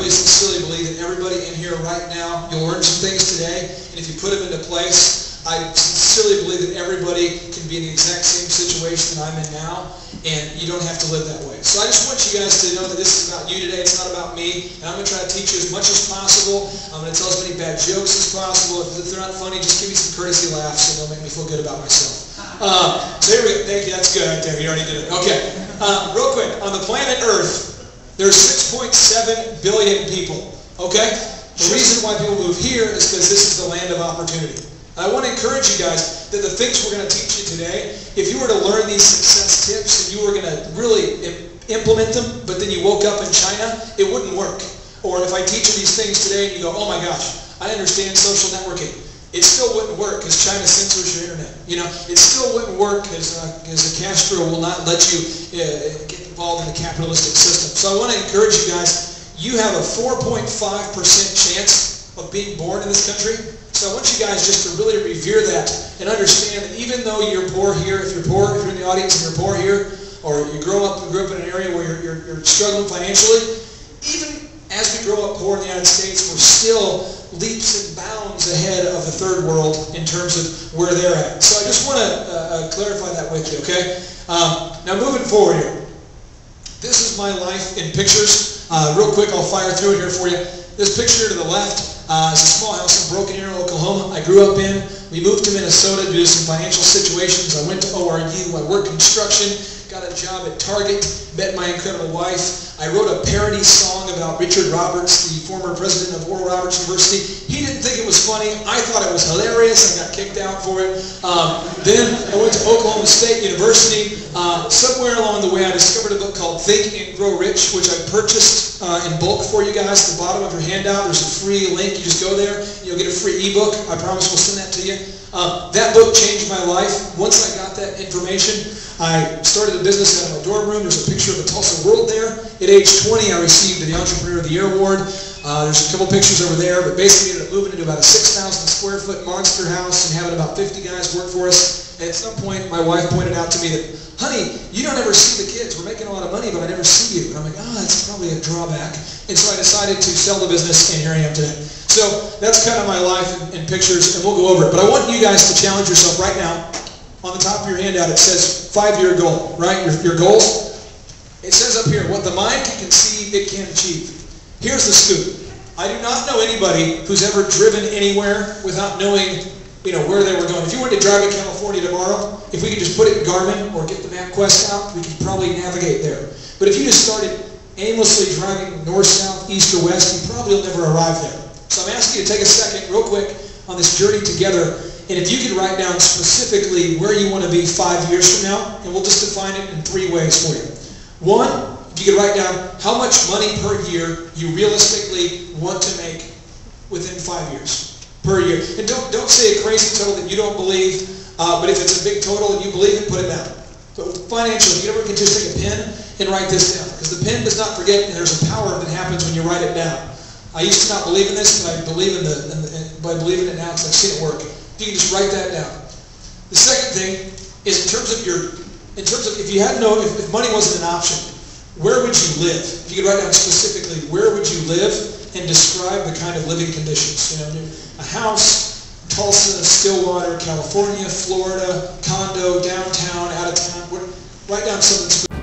really sincerely believe that everybody in here right now, you'll learn some things today, and if you put them into place, I sincerely believe that everybody can be in the exact same situation that I'm in now, and you don't have to live that way. So I just want you guys to know that this is about you today. It's not about me, and I'm going to try to teach you as much as possible. I'm going to tell as many bad jokes as possible. If they're not funny, just give me some courtesy laughs, and they'll make me feel good about myself. So here we go. Thank you. That's good right there. You already did it. Okay. Real quick. On the planet Earth, there's 6.7 billion people. Okay? The reason why people move here is because this is the land of opportunity. I want to encourage you guys that the things we're going to teach you today, if you were to learn these success tips and you were going to really implement them, but then you woke up in China, it wouldn't work. Or if I teach you these things today and you go, oh my gosh, I understand social networking. It still wouldn't work because China censors your internet. You know, it still wouldn't work because Castro will not let you get involved in the capitalistic system. So I want to encourage you guys, you have a 4.5% chance of being born in this country. So I want you guys just to really revere that and understand that even though you're poor here, if you're in the audience and you're poor here, or you grew up in an area where you're struggling financially, even as we grow up poor in the United States, we're still leaps and bounds ahead of the third world in terms of where they're at. So I just want to clarify that with you, okay? Now moving forward here. This is my life in pictures. Real quick, I'll fire through it here for you. This picture to the left is a small house in Broken Arrow, Oklahoma. I grew up in. We moved to Minnesota due to some financial situations. I went to ORU. I worked construction, got a job at Target, met my incredible wife. I wrote a parody song about Richard Roberts, the former president of Oral Roberts University. He didn't think it was funny. I thought it was hilarious. I got kicked out for it. Then I went to Oklahoma State University. Somewhere along the way, I discovered a book called Think and Grow Rich, which I purchased in bulk for you guys. At the bottom of your handout, there's a free link. You just go there, you'll get a free ebook. I promise we'll send that to you. That book changed my life. Once I got that information, I started a business out of my dorm room. There's a picture of the Tulsa World there. At age 20, I received the Entrepreneur of the Year Award. There's a couple pictures over there, but basically ended up moving into about a 6,000 square foot monster house and having about 50 guys work for us. And at some point, my wife pointed out to me that, honey, you don't ever see the kids. We're making a lot of money, but I never see you. And I'm like, that's probably a drawback. And so I decided to sell the business, and here I am today. So that's kind of my life in pictures, and we'll go over it. But I want you guys to challenge yourself right now. On the top of your handout, it says 5-year goal, right? Your goals. It says up here, what the mind can conceive, it can achieve. Here's the scoop. I do not know anybody who's ever driven anywhere without knowing, where they were going. If you wanted to drive to California tomorrow, if we could just put it in Garmin or get the MapQuest out, we could probably navigate there. But if you just started aimlessly driving north, south, east, or west, you probably will never arrive there. So I'm asking you to take a second, real quick, on this journey together. And if you could write down specifically where you want to be 5 years from now, and we'll just define it in 3 ways for you. One, if you could write down how much money per year you realistically want to make within 5 years per year. And don't say a crazy total that you don't believe, but if it's a big total and you believe it, put it down. So financially, if you ever can just take a pen and write this down, because the pen does not forget, and there's a power that happens when you write it down. I used to not believe in this, but I believe in it now because I've seen it work. You can just write that down. The second thing is in terms of if money wasn't an option, where would you live? If you could write down specifically where would you live and describe the kind of living conditions. A house, Tulsa, Stillwater, California, Florida, condo, downtown, out of town. Write down something specific.